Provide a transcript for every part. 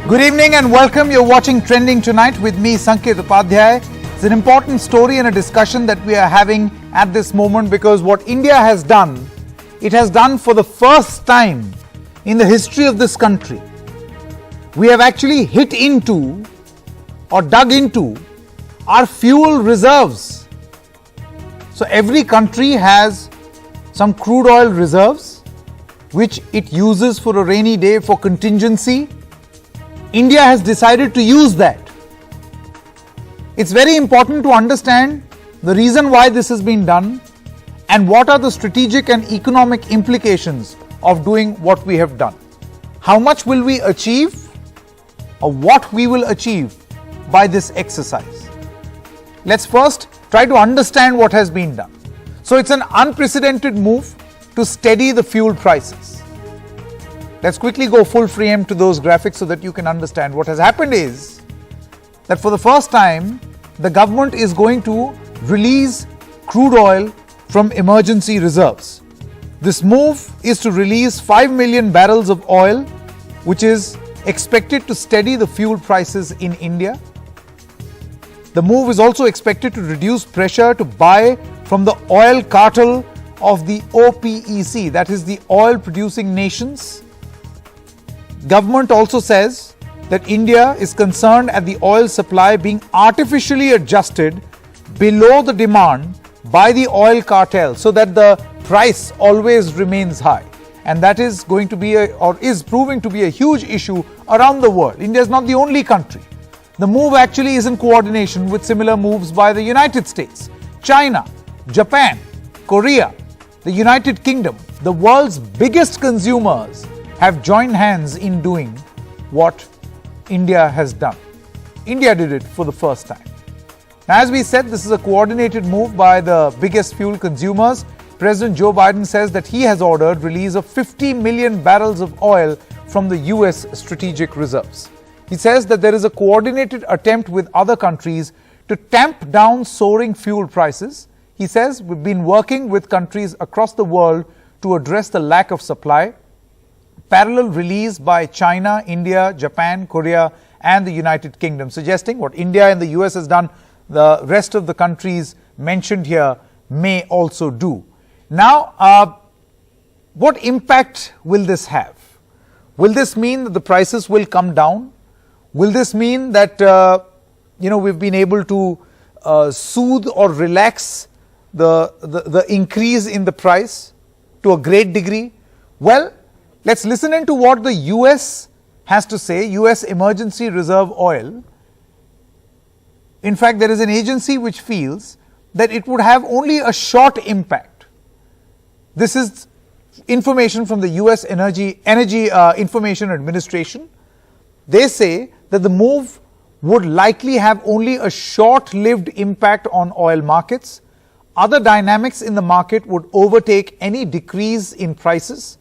Good evening and welcome. You're watching Trending Tonight with me, Sanket Upadhyay. It's an important story and a discussion that we are having at this moment because what India has done, it has done for the first time in the history of this country. We have actually hit into or dug into our fuel reserves. So every country has some crude oil reserves which it uses for a rainy day for contingency. India has decided to use that. It's very important to understand the reason why this has been done and what are the strategic and economic implications of doing what we have done. How much will we achieve or what we will achieve by this exercise? Let's first try to understand what has been done. So it's an unprecedented move to steady the fuel prices. Let's quickly go full frame to those graphics so that you can understand. What has happened is that for the first time, the government is going to release crude oil from emergency reserves. This move is to release 5 million barrels of oil, which is expected to steady the fuel prices in India. The move is also expected to reduce pressure to buy from the oil cartel of the OPEC, that is the oil producing nations. Government also says that India is concerned at the oil supply being artificially adjusted below the demand by the oil cartel so that the price always remains high. And that is going to be is proving to be a huge issue around the world. India is not the only country. The move actually is in coordination with similar moves by the United States, China, Japan, Korea, the United Kingdom. The world's biggest consumers have joined hands in doing what India has done. India did it for the first time. Now, as we said, this is a coordinated move by the biggest fuel consumers. President Joe Biden says that he has ordered release of 50 million barrels of oil from the US strategic reserves. He says that there is a coordinated attempt with other countries to tamp down soaring fuel prices. He says we've been working with countries across the world to address the lack of supply. Parallel release by China, India, Japan, Korea and the United Kingdom, suggesting what India and the US has done, the rest of the countries mentioned here may also do. Now, what impact will this have? Will this mean that the prices will come down? Will this mean that we've been able to soothe or relax the increase in the price to a great degree? Well, let's listen into what the US has to say, US Emergency Reserve Oil. In fact, there is an agency which feels that it would have only a short impact. This is information from the US Energy Information Administration. They say that the move would likely have only a short-lived impact on oil markets. Other dynamics in the market would overtake any decrease in prices.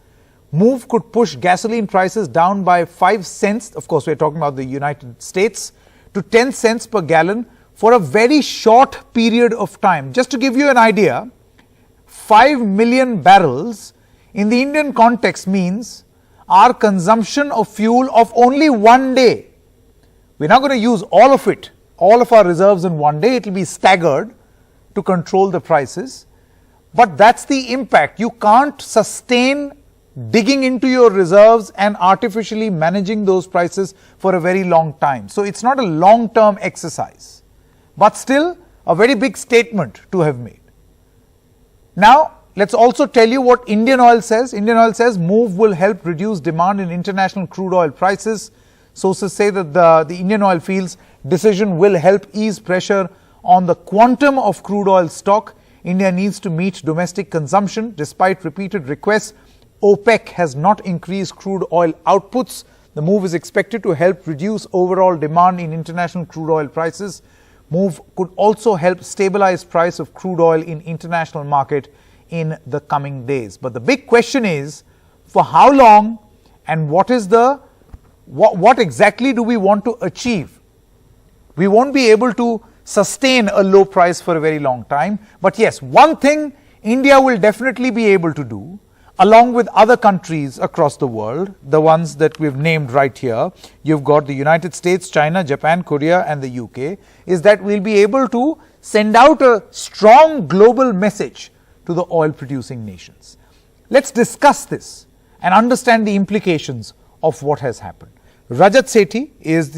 Move could push gasoline prices down by 5 cents, of course we're talking about the United States, to 10 cents per gallon for a very short period of time. Just to give you an idea, 5 million barrels in the Indian context means our consumption of fuel of only one day. We're not going to use all of it, all of our reserves in one day. It will be staggered to control the prices. But that's the impact. You can't sustain digging into your reserves and artificially managing those prices for a very long time. So it's not a long-term exercise, but still a very big statement to have made. Now, let's also tell you what Indian Oil says. Indian Oil says move will help reduce demand in international crude oil prices. Sources say that the Indian Oil feels decision will help ease pressure on the quantum of crude oil stock. India needs to meet domestic consumption. Despite repeated requests, OPEC has not increased crude oil outputs. The move is expected to help reduce overall demand in international crude oil prices. Move could also help stabilize price of crude oil in international market in the coming days. But the big question is, for how long and what exactly do we want to achieve? We won't be able to sustain a low price for a very long time. But yes, one thing India will definitely be able to do, along with other countries across the world, the ones that we've named right here, you've got the United States, China, Japan, Korea and the UK, is that we'll be able to send out a strong global message to the oil producing nations. Let's discuss this and understand the implications of what has happened. Rajat Sethi is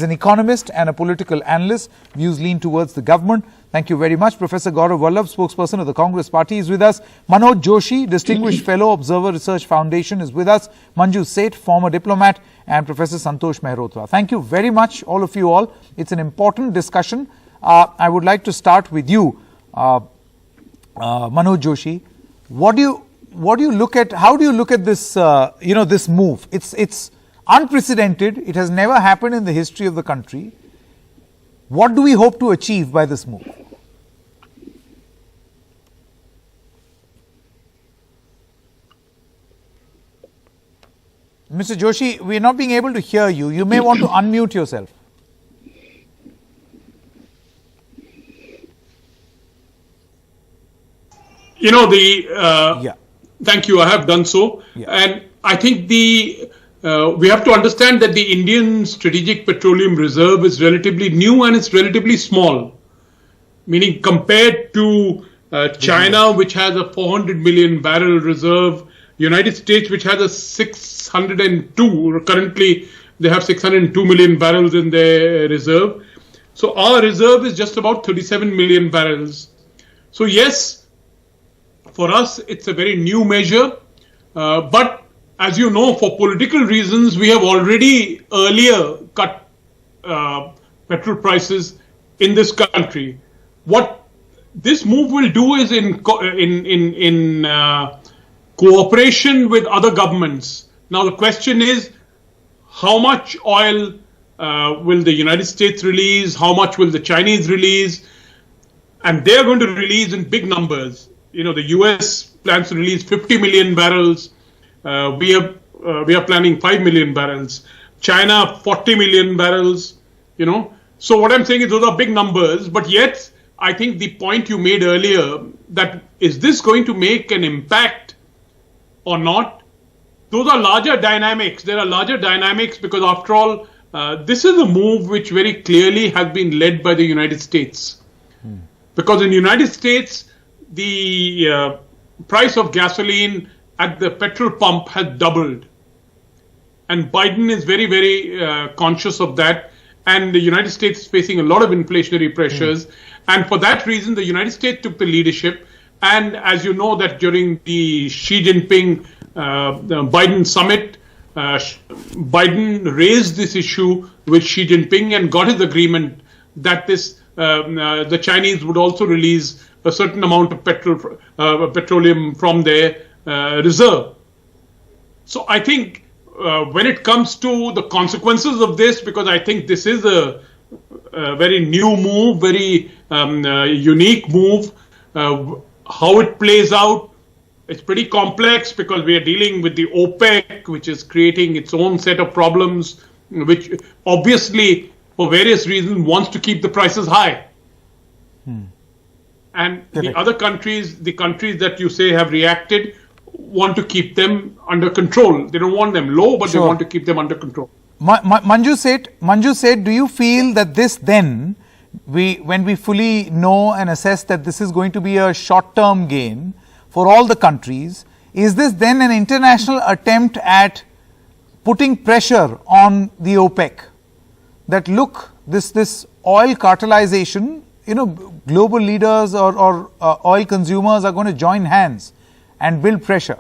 an economist and a political analyst. Views lean towards the government. Thank you very much. Professor Gaurav Vallabh, spokesperson of the Congress Party, is with us. Manoj Joshi, Distinguished Fellow, Observer Research Foundation, is with us. Manju Seth, former diplomat, and Professor Santosh Mehrotra. Thank you very much, all of you all. It's an important discussion. I would like to start with you, Manoj Joshi. What do you look at? How do you look at this? This move. It's unprecedented. It has never happened in the history of the country. What do we hope to achieve by this move? Mr. Joshi, we are not being able to hear you. You may want to unmute yourself. Thank you. I have done so. Yeah. And I think we have to understand that the Indian Strategic Petroleum Reserve is relatively new and it's relatively small. Meaning compared to China, which has a 400 million barrel reserve, United States, which has a 602, currently they have 602 million barrels in their reserve. So our reserve is just about 37 million barrels. So yes, for us, it's a very new measure, but as you know, for political reasons, we have already earlier cut petrol prices in this country. What this move will do is in cooperation with other governments. Now the question is, how much oil will the United States release? How much will the Chinese release? And they're going to release in big numbers. The US plans to release 50 million barrels. We are planning 5 million barrels. China, 40 million barrels. So what I'm saying is those are big numbers, but yet I think the point you made earlier, that is this going to make an impact or not? Those are larger dynamics. There are larger dynamics because after all, this is a move which very clearly has been led by the United States. Because in the United States, the price of gasoline at the petrol pump has doubled. And Biden is very, very conscious of that. And the United States is facing a lot of inflationary pressures. And for that reason, the United States took the leadership. And as you know, that during the Xi Jinping Biden summit, Biden raised this issue with Xi Jinping and got his agreement that the Chinese would also release a certain amount of petroleum from their reserve. So I think when it comes to the consequences of this, because I think this is a very new move, very unique move, how it plays out, it's pretty complex because we are dealing with the OPEC, which is creating its own set of problems, which obviously, for various reasons, wants to keep the prices high. And the other countries, the countries that you say have reacted, want to keep them under control. They don't want them low, but they want to keep them under control. Manju said, do you feel that this then, when we fully know and assess that this is going to be a short-term gain for all the countries, is this then an international attempt at putting pressure on the OPEC? That look, this oil cartelization, global leaders or oil consumers are going to join hands and build pressure.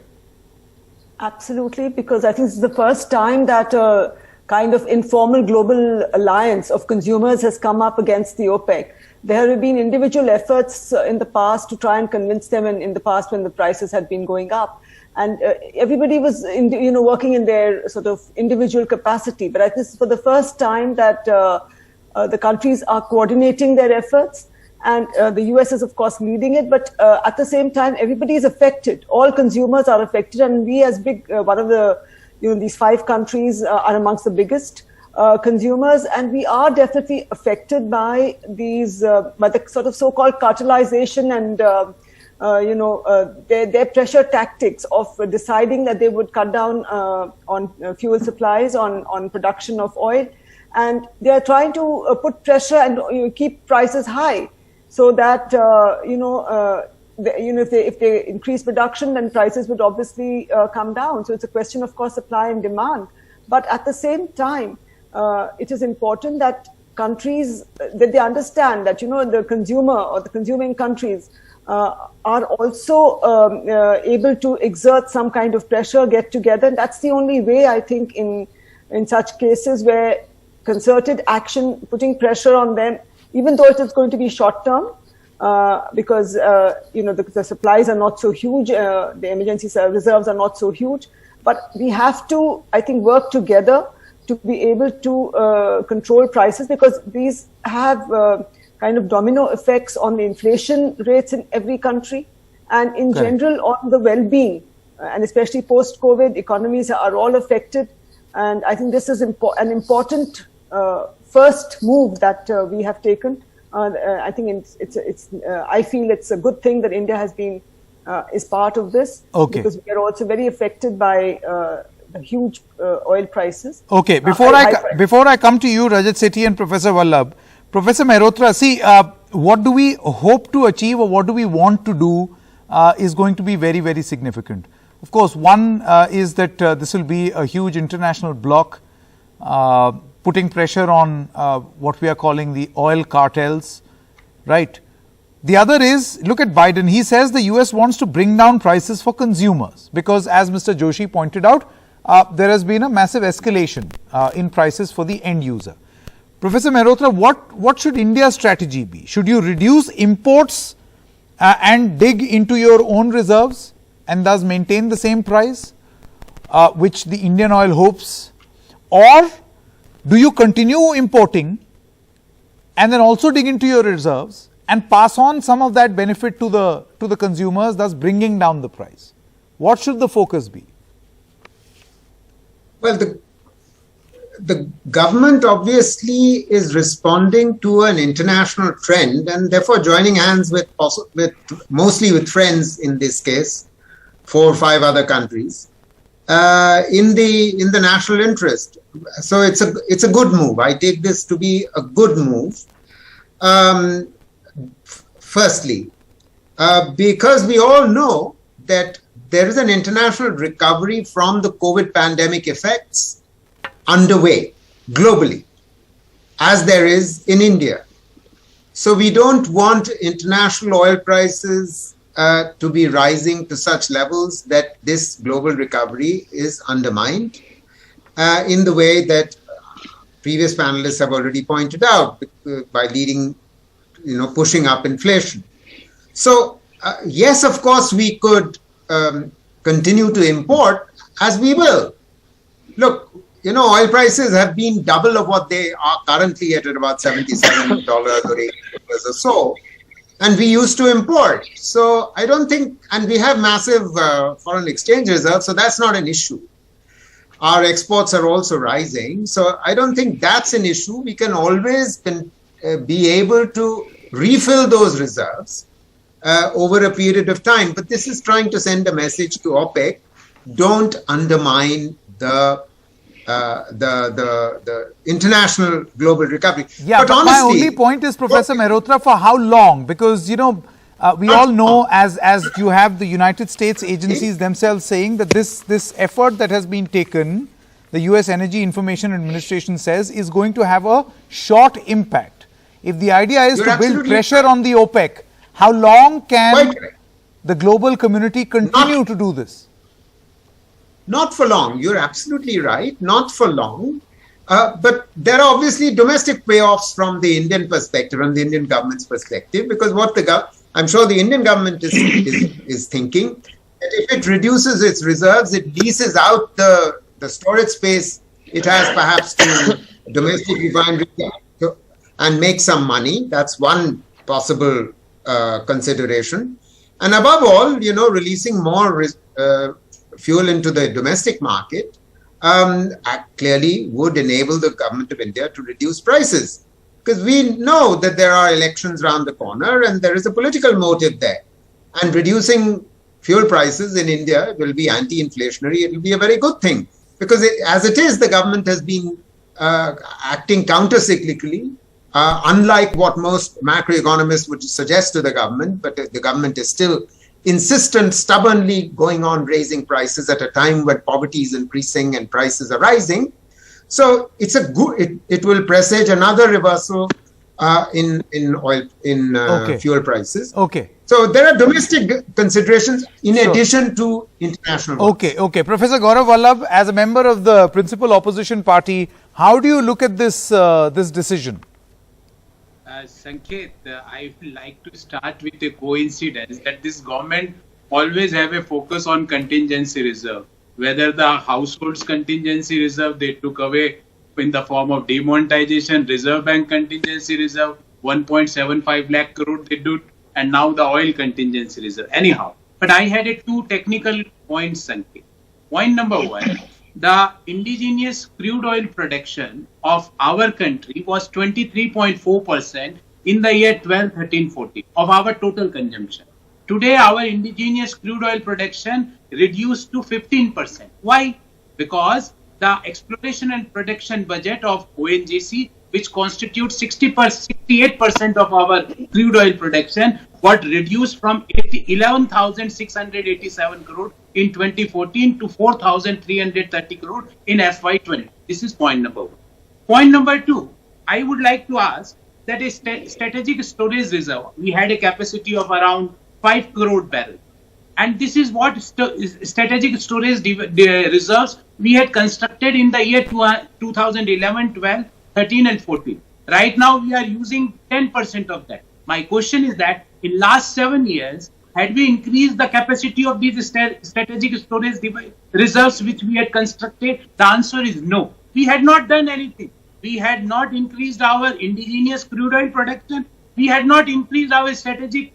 Absolutely, because I think this is the first time that a kind of informal global alliance of consumers has come up against the OPEC. There have been individual efforts in the past to try and convince them, and in the past when the prices had been going up. And everybody was, working in their sort of individual capacity. But I think this is for the first time that the countries are coordinating their efforts. And the US is, of course, leading it. But at the same time, everybody is affected. All consumers are affected. And we as big, one of the, these 5 countries are amongst the biggest consumers. And we are definitely affected by these, by the sort of so-called cartelization and their pressure tactics of deciding that they would cut down on fuel supplies, on production of oil, and they are trying to put pressure and keep prices high, so that if they increase production, then prices would obviously come down. So it's a question, of course, supply and demand. But at the same time, it is important that countries, that they understand that, the consumer or the consuming countries are also able to exert some kind of pressure, get together. And that's the only way, I think, in such cases where concerted action, putting pressure on them, even though it is going to be short term, because the supplies are not so huge, the emergency reserves are not so huge, but we have to, I think, work together to be able to control prices, because these have kind of domino effects on the inflation rates in every country, and in general on the well-being, and especially post-COVID, economies are all affected. And I think this is an important first move that we have taken. I think I feel it's a good thing that India has been is part of this, because we are also very affected by the huge oil prices. Okay, before I come to you, Rajat Sethi and Professor Vallabh, Professor Mehrotra, see, what do we hope to achieve, or what do we want to do is going to be very, very significant. Of course, one is that this will be a huge international bloc putting pressure on what we are calling the oil cartels, right? The other is, look at Biden. He says the US wants to bring down prices for consumers because, as Mr. Joshi pointed out, there has been a massive escalation in prices for the end user. Professor Mehrotra, what should India's strategy be? Should you reduce imports and dig into your own reserves and thus maintain the same price, which the Indian oil hopes? Or do you continue importing and then also dig into your reserves and pass on some of that benefit to the consumers, thus bringing down the price? What should the focus be? Well, the government obviously is responding to an international trend, and therefore joining hands with mostly with friends in this case, 4 or 5 other countries, in the national interest. So it's a good move. I take this to be a good move. Firstly, because we all know that there is an international recovery from the COVID pandemic effects underway globally, as there is in India. So we don't want international oil prices to be rising to such levels that this global recovery is undermined in the way that previous panelists have already pointed out, by leading, pushing up inflation. So yes, of course, we could continue to import, as we will. Look, oil prices have been double of what they are currently at about $77 or $80 or so. And we used to import. So I don't think, and we have massive foreign exchange reserves, so that's not an issue. Our exports are also rising. So I don't think that's an issue. We can always be able to refill those reserves over a period of time. But this is trying to send a message to OPEC: don't undermine the international global recovery. Yeah, but honestly, my only point is, Professor Mehrotra, for how long? Because, we all know, as you have the United States agencies themselves saying that this effort that has been taken, the US Energy Information Administration says, is going to have a short impact. If the idea is to build pressure on the OPEC, how long can the global community continue to do this? Not for long. You're absolutely right. Not for long. But there are obviously domestic payoffs from the Indian perspective, from the Indian government's perspective, because I'm sure the Indian government is thinking that if it reduces its reserves, it leases out the storage space it has perhaps to domestic refineries and make some money. That's one possible consideration. And above all, releasing more fuel into the domestic market clearly would enable the government of India to reduce prices, because we know that there are elections around the corner and there is a political motive there. And reducing fuel prices in India will be anti-inflationary. It will be a very good thing because as it is, the government has been acting counter-cyclically, unlike what most macroeconomists would suggest to the government, but the government is still insistent, stubbornly going on raising prices at a time when poverty is increasing and prices are rising. So it's a good. It will presage another reversal in fuel prices. Okay. So there are domestic considerations in addition to international ones. Okay. Professor Gaurav Vallabh, as a member of the principal opposition party, how do you look at this decision? Sanket, I would like to start with a coincidence that this government always have a focus on contingency reserve. Whether the households contingency reserve they took away in the form of demonetization, Reserve Bank contingency reserve, 1.75 lakh crore they do, and now the oil contingency reserve. Anyhow, but I had two technical points, Sanket. Point number one, the indigenous crude oil production of our country was 23.4% in the year 12, 13, 14 of our total consumption. Today, our indigenous crude oil production reduced to 15%. Why? Because the exploration and production budget of ONGC, which constitutes 68% of our crude oil production, got reduced from 11,687 crore in 2014 to 4,330 crore in FY20. This is point number one. Point number two, I would like to ask that a strategic storage reserve, we had a capacity of around 5 crore barrels. And this is what strategic storage reserves we had constructed in the year 2011, 12, 13 and 14. Right now we are using 10% of that. My question is that in last 7 years, had we increased the capacity of these strategic storage reserves which we had constructed? The answer is no. We had not done anything. We had not increased our indigenous crude oil production. We had not increased our strategic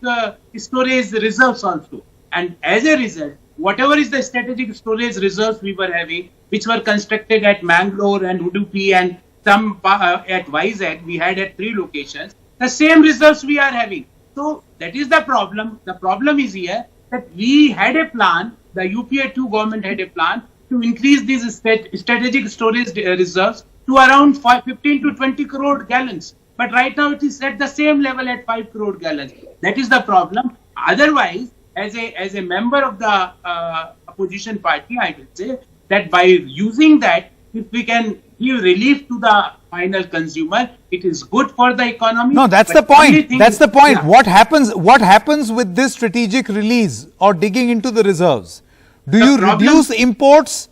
storage reserves also. And as a result, whatever is the strategic storage reserves we were having, which were constructed at Mangalore and Udupi and some at Vizag, we had at 3 locations, the same reserves we are having. So that is the problem. The problem is here that we had a plan, the UPA 2 government had a plan to increase these strategic storage reserves to around 15 to 20 crore gallons. But right now it is at the same level at 5 crore gallons. That is the problem. Otherwise, as a member of the opposition party, I will say that by using that, if we can give relief to the final consumer, it is good for the economy. No, that's the point. That's the point. Yeah. What happens with this strategic release or digging into the reserves? Do you reduce imports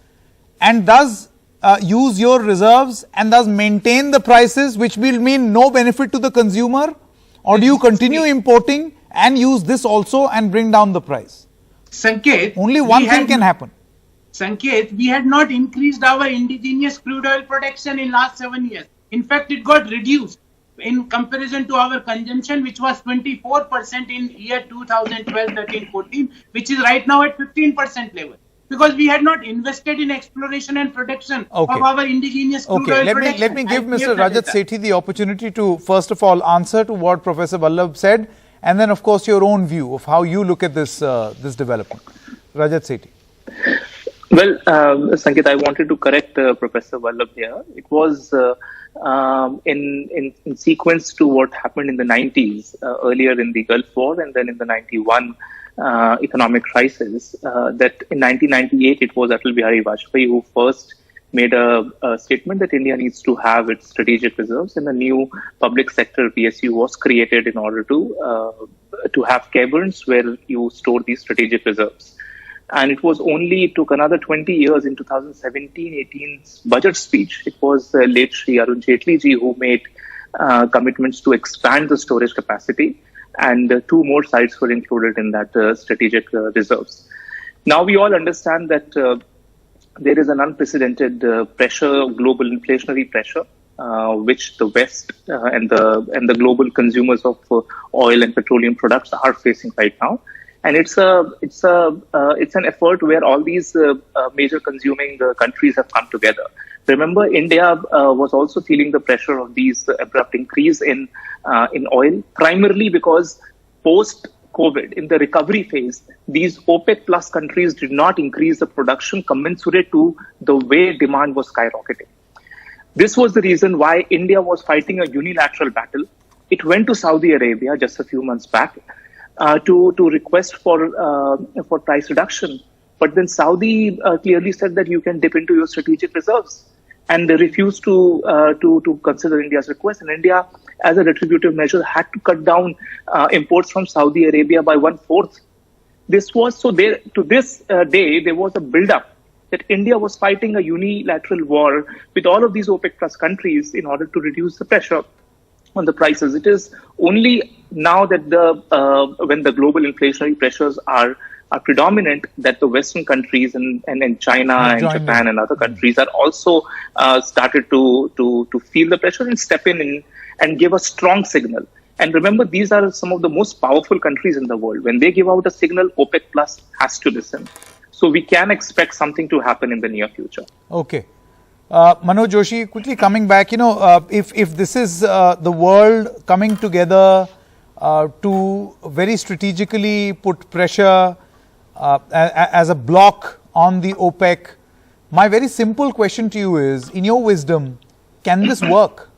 and thus use your reserves and thus maintain the prices, which will mean no benefit to the consumer? Or do you continue importing and use this also and bring down the price? Sanket, only one thing can happen. Sanket, we had not increased our indigenous crude oil production in last 7 years. In fact, it got reduced in comparison to our consumption, which was 24% in year 2012, 13, 14, which is right now at 15% level. Because we had not invested in exploration and production of our indigenous crude oil production. Let me give Mr. Rajat Sethi the opportunity to first of all answer to what Professor Vallabh said, and then of course your own view of how you look at this this development. Rajat Sethi. Well, Sanket, I wanted to correct Professor Vallabh here. It was in sequence to what happened in the 90s, earlier in the Gulf War and then in the 91 economic crisis, that in 1998 it was Atal Bihari Vajpayee who first made a statement that India needs to have its strategic reserves, and a new public sector PSU was created in order to have caverns where you store these strategic reserves. And it was only took another 20 years in 2017-18's budget speech. It was late Shri Arun Jaitley ji who made commitments to expand the storage capacity, and 2 more sites were included in that strategic reserves. Now we all understand that there is an unprecedented pressure, global inflationary pressure, which the West and the global consumers of oil and petroleum products are facing right now. And it's an effort where all these major consuming countries have come together. Remember, India was also feeling the pressure of these abrupt increase in oil, primarily because post COVID, in the recovery phase, these OPEC plus countries did not increase the production commensurate to the way demand was skyrocketing. This was the reason why India was fighting a unilateral battle. It went to Saudi Arabia just a few months back to request for price reduction. But then Saudi clearly said that you can dip into your strategic reserves, and they refused to consider India's request. And India, as a retributive measure, had to cut down imports from Saudi Arabia by 1/4. This was so there to this day there was a build-up that India was fighting a unilateral war with all of these OPEC plus countries in order to reduce the pressure on the prices. It is only now that when the global inflationary pressures are predominant that the Western countries and China and Japan and other countries are also started to feel the pressure and step in and give a strong signal. And remember, these are some of the most powerful countries in the world. When they give out a signal, OPEC Plus has to listen. So we can expect something to happen in the near future. Okay. Manoj Joshi, quickly coming back, if this is the world coming together to very strategically put pressure as a block on the OPEC, my very simple question to you is, in your wisdom, can this work?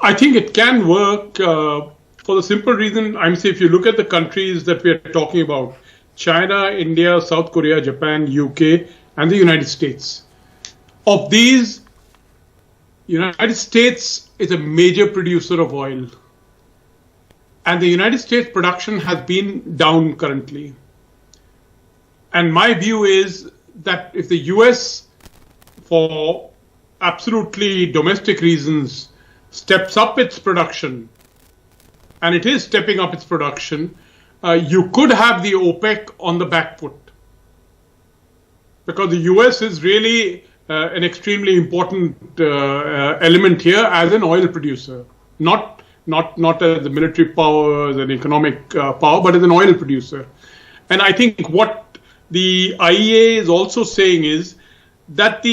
I think it can work for the simple reason, I'm saying if you look at the countries that we are talking about, China, India, South Korea, Japan, UK, and the United States. Of these, United States is a major producer of oil. And the United States production has been down currently. And my view is that if the US, for absolutely domestic reasons, steps up its production, and it is stepping up its production, you could have the OPEC on the back foot. Because the US is really an extremely important element here as an oil producer, not as a military power, as an economic power, but as an oil producer. And I think what the IEA is also saying is that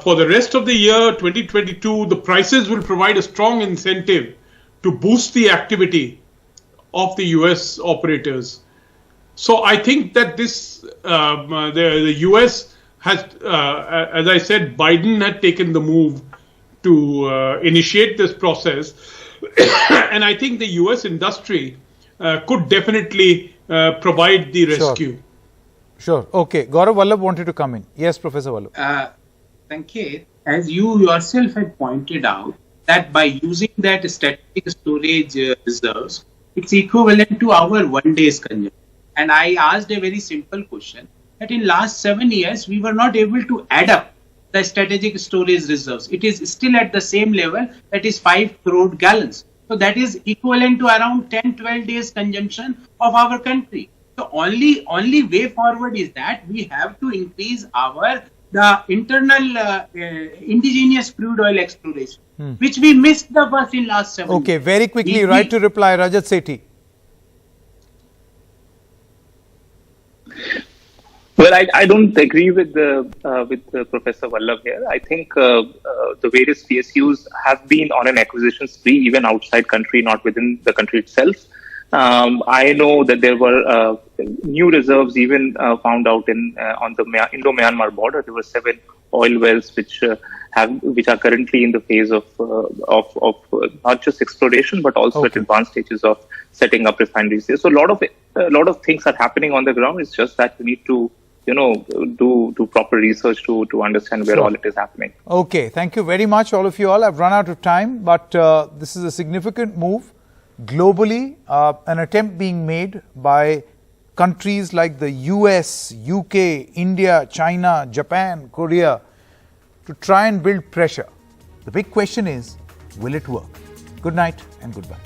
for the rest of the year 2022, the prices will provide a strong incentive to boost the activity of the US operators. So I think that the US has, as I said, Biden had taken the move to initiate this process. And I think the US industry could definitely provide the rescue. Sure. Okay. Gaurav Vallabh wanted to come in. Yes, Professor Vallabh. Sanket, as you yourself had pointed out, that by using that strategic storage reserves, it's equivalent to our 1 day's consumption. And I asked a very simple question, that in last 7 years, we were not able to add up the strategic storage reserves. It is still at the same level, that is 5 crore gallons. So that is equivalent to around 10-12 days consumption of our country. So only way forward is that we have to increase the internal indigenous crude oil exploration, which we missed the bus in last 7 years. Okay, very quickly, right to reply, Rajat Sethi. Well, I don't agree with Professor Vallabh here. I think the various PSUs have been on an acquisition spree, even outside country, not within the country itself. I know that there were new reserves even found out on the Indo-Myanmar border. There were 7 oil wells which are currently in the phase of not just exploration but also at advanced stages of setting up refineries there. So a lot of things are happening on the ground. It's just that we need to do proper research to understand where all it is happening. Okay, thank you very much, all of you all. I've run out of time, but this is a significant move. Globally, an attempt being made by countries like the US, UK, India, China, Japan, Korea to try and build pressure. The big question is, will it work? Good night and goodbye.